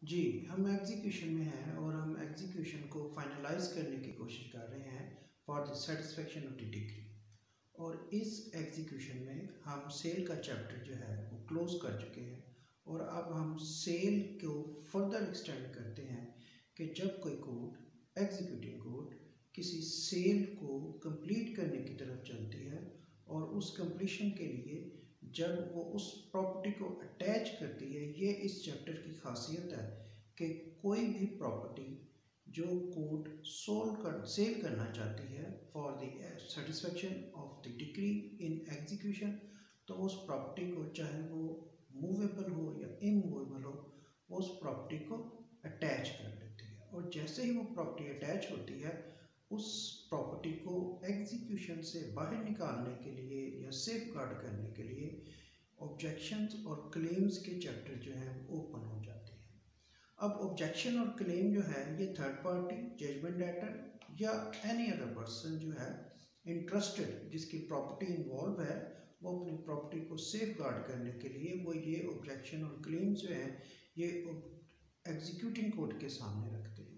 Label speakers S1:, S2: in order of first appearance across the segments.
S1: जी, हम एग्जीक्यूशन में हैं और हम एग्जीक्यूशन को फाइनलाइज करने की कोशिश कर रहे हैं for the satisfaction of the degree. और इस एग्जीक्यूशन में हम सेल का चैप्टर जो है वो क्लोज कर चुके हैं और अब हम सेल को फर्दर एक्सटेंड करते हैं कि जब कोई कोड एग्जीक्यूटिंग कोड किसी सेल को कंप्लीट करने की तरफ चलती है और उस कंप्लीशन के लिए जब वो उस प्रॉपर्टी को अटैच करती है, ये इस चैप्टर की खासियत है कि कोई भी प्रॉपर्टी जो कोड सेल करना चाहती है for the satisfaction of the degree in execution, तो उस प्रॉपर्टी को चाहे वो मूवेबल हो या इमूवेबल हो, वो उस प्रॉपर्टी को अटैच कर लेती है। और जैसे ही वो प्रॉपर्टी अटैच होती है, उस प्रॉपर्टी को एग्जीक्यूशन से बाहर निकालने के लिए या सेफ गार्ड करने के लिए ऑब्जेक्शंस और क्लेम्स के चैप्टर जो हैं ओपन हो जाते हैं। अब ऑब्जेक्शन और क्लेम जो है ये थर्ड पार्टी जजमेंट डेटर या एनी अदर पर्सन जो है इंटरेस्टेड, जिसकी प्रॉपर्टी इन्वॉल्व है, वो अपनी प्रॉपर्टी को सेफ गार्ड करने के लिए वो ये ऑब्जेक्शन और क्लेम जो हैं ये एग्जीक्यूटिंग कोर्ट के सामने रखते हैं।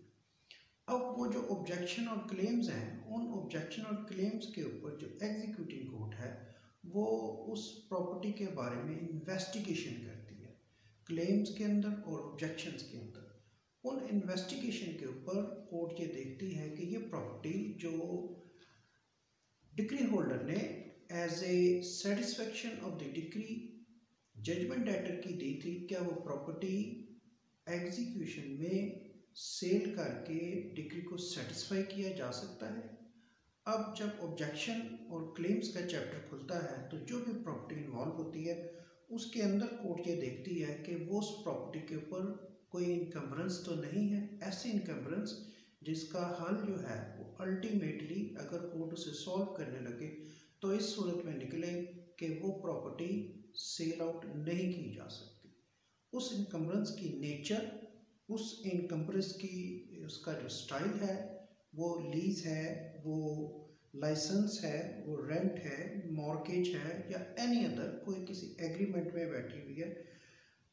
S1: अब वो जो ऑब्जेक्शन और क्लेम्स हैं, उन ऑब्जेक्शन और क्लेम्स के ऊपर जो एग्जीक्यूटिंग कोर्ट है वो उस प्रॉपर्टी के बारे में इन्वेस्टिगेशन करती है, क्लेम्स के अंदर और ऑब्जेक्शंस के अंदर। उन इन्वेस्टिगेशन के ऊपर कोर्ट ये देखती है कि ये प्रॉपर्टी जो डिक्री होल्डर ने as a satisfaction of the decree judgment debtor की दी थी, क्या वो प्रॉपर्टी एग्जीक्यूशन में सेल करके डिक्री को सेटिस्फाई किया जा सकता है। अब जब ऑब्जेक्शन और क्लेम्स का चैप्टर खुलता है तो जो भी प्रॉपर्टी इन्वॉल्व होती है उसके अंदर कोर्ट ये देखती है कि वो उस प्रॉपर्टी के ऊपर कोई इनकम्बरेंस तो नहीं है, ऐसी इनकम्बरेंस जिसका हल जो है वो अल्टीमेटली अगर कोर्ट उसे सॉल्व करने लगे तो इस सूरत में निकले कि वो प्रॉपर्टी सेल आउट नहीं की जा सकती। उस इनकम्बरेंस की नेचर, उस इनकम्बरेंस की उसका जो स्टाइल है, वो लीज है, वो लाइसेंस है, वो रेंट है, मॉर्गेज है या एनी अदर कोई किसी एग्रीमेंट में बैठी हुई है,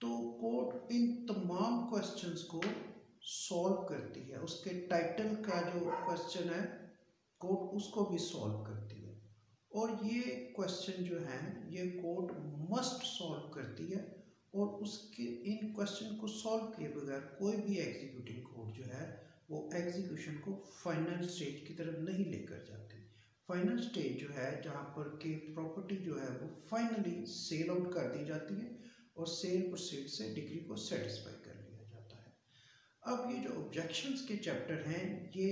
S1: तो कोर्ट इन तमाम क्वेश्चंस को सॉल्व करती है। उसके टाइटल का जो क्वेश्चन है कोर्ट उसको भी सॉल्व करती है। और ये क्वेश्चन जो है ये कोर्ट मस्ट सॉल्व करती है और उसके इन क्वेश्चन को सॉल्व किए बगैर कोई भी एग्जीक्यूटिंग कोर्ट जो है वो एग्जीक्यूशन को फाइनल स्टेज की तरफ नहीं लेकर जाती। फाइनल स्टेज जो है जहाँ पर कि प्रॉपर्टी जो है वो फाइनली सेल आउट कर दी जाती है और सेल प्रोसीड से डिग्री को सेटिस्फाई कर लिया जाता है। अब ये जो ऑब्जेक्शंस के चैप्टर हैं ये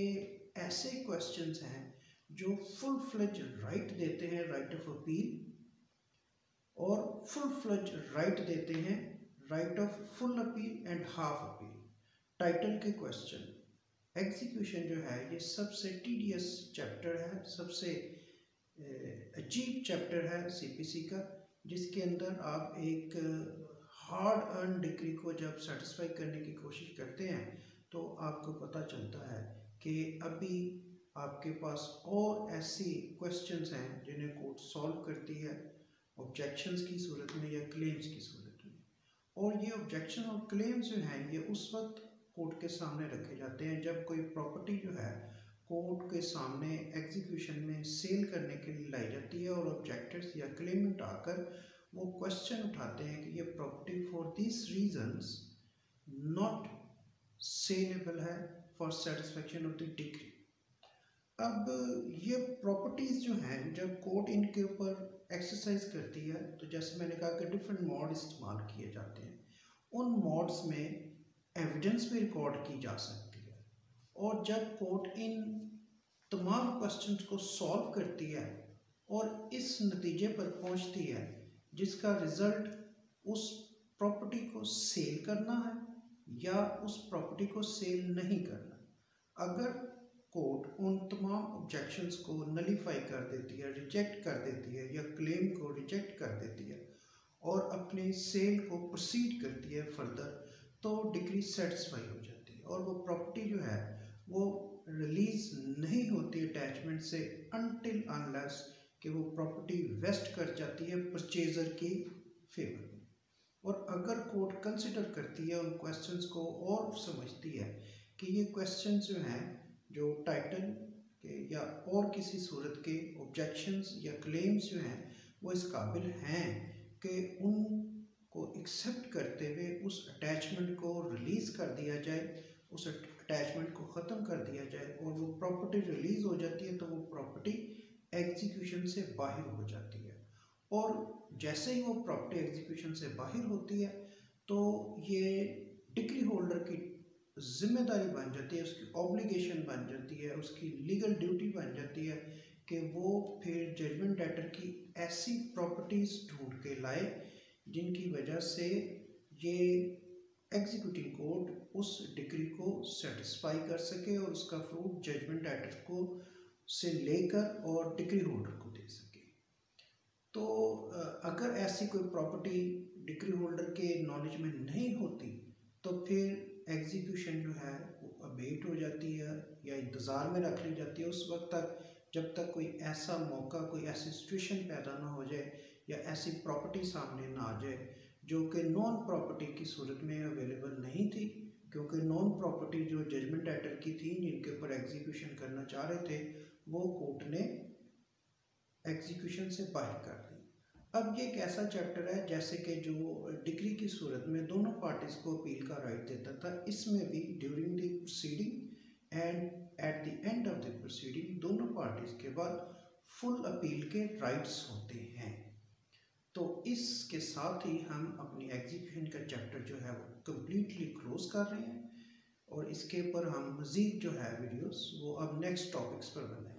S1: ऐसे क्वेश्चंस हैं जो फुल फ्लेज राइट देते हैं, राइट ऑफ अपील, और फुल फ्लेज राइट देते हैं, right of full appeal and half appeal. Title के क्वेश्चन, एग्जीक्यूशन जो है ये सबसे टीडियस चैप्टर है, सबसे अजीब चैप्टर है सीपीसी का, जिसके अंदर आप एक हार्ड अर्न डिग्री को जब सेटिस्फाई करने की कोशिश करते हैं तो आपको पता चलता है कि अभी आपके पास और ऐसी क्वेश्चंस हैं जिन्हें कोर्ट सॉल्व करती है ऑब्जेक्शंस की सूरत में या क्लेम्स की सूरत में। और ये ऑब्जेक्शन और क्लेम्स जो हैं ये उस वक्त कोर्ट के सामने रखे जाते हैं जब कोई प्रॉपर्टी जो है कोर्ट के सामने एग्जीक्यूशन में सेल करने के लिए लाई जाती है और ऑब्जेक्टर्स या क्लेमेंट आकर वो क्वेश्चन उठाते हैं कि ये property for this reasons not saleable है for satisfaction of the decree. अब ये प्रॉपर्टीज़ जो हैं जब कोर्ट इनके ऊपर एक्सरसाइज करती है तो जैसे मैंने कहा कि डिफरेंट मॉड इस्तेमाल किए जाते हैं, उन मॉड्स में एविडेंस भी रिकॉर्ड की जा सकती है। और जब कोर्ट इन तमाम क्वेश्चंस को सॉल्व करती है और इस नतीजे पर पहुंचती है जिसका रिजल्ट उस प्रॉपर्टी को सेल करना है या उस प्रॉपर्टी को सेल नहीं करना, अगर कोर्ट उन तमाम ऑब्जेक्शंस को नलीफाई कर देती है, रिजेक्ट कर देती है या क्लेम को रिजेक्ट कर देती है और अपने सेल को प्रोसीड करती है फर्दर, तो डिग्री सेटिस्फाई हो जाती है और वो प्रॉपर्टी जो है वो रिलीज नहीं होती अटैचमेंट से अनटिल अनलेस कि वो प्रॉपर्टी वेस्ट कर जाती है परचेजर की फेवर में। और अगर कोर्ट कंसिडर करती है उन क्वेश्चंस को और समझती है कि ये क्वेश्चंस जो हैं जो टाइटल के या और किसी सूरत के ऑब्जेक्शंस या क्लेम्स जो हैं वो इस काबिल हैं कि उनको एक्सेप्ट करते हुए उस अटैचमेंट को रिलीज़ कर दिया जाए, उस अटैचमेंट को ख़त्म कर दिया जाए और वो प्रॉपर्टी रिलीज़ हो जाती है, तो वो प्रॉपर्टी एग्जीक्यूशन से बाहर हो जाती है। और जैसे ही वो प्रॉपर्टी एग्जीक्यूशन से बाहर होती है तो ये डिक्री होल्डर की जिम्मेदारी बन जाती है, उसकी ऑब्लिगेशन बन जाती है, उसकी लीगल ड्यूटी बन जाती है कि वो फिर जजमेंट डेटर की ऐसी प्रॉपर्टीज़ ढूंढ के लाए जिनकी वजह से ये एग्जीक्यूटिंग कोर्ट उस डिक्री को सेटिस्फाई कर सके और उसका फ्रूट जजमेंट डेटर को से लेकर और डिक्री होल्डर को दे सके। तो अगर ऐसी कोई प्रॉपर्टी डिक्री होल्डर के नॉलेज में नहीं होती तो फिर एग्जीक्यूशन जो है वो अबेट हो जाती है या इंतज़ार में रख ली जाती है उस वक्त तक जब तक कोई ऐसा मौका, कोई ऐसी सिचुएशन पैदा ना हो जाए या ऐसी प्रॉपर्टी सामने ना आ जाए जो कि नॉन प्रॉपर्टी की सूरत में अवेलेबल नहीं थी, क्योंकि नॉन प्रॉपर्टी जो जजमेंट डेटर की थी जिनके ऊपर एग्जीक्यूशन करना चाह रहे थे वो कोर्ट ने एग्जीक्यूशन से बाहर कर दी। अब ये एक ऐसा चैप्टर है जैसे कि जो डिक्री की सूरत में दोनों पार्टीज को अपील का राइट देता था, इसमें भी during the proceeding and at the end of the proceeding दोनों पार्टीज के बाद फुल अपील के राइट्स होते हैं। तो इसके साथ ही हम अपनी एग्जीक्यूशन का चैप्टर जो है वो कम्प्लीटली क्लोज कर रहे हैं और इसके ऊपर हम मज़ीद जो है वीडियोस वो अब नेक्स्ट टॉपिक्स पर बनाएंगे।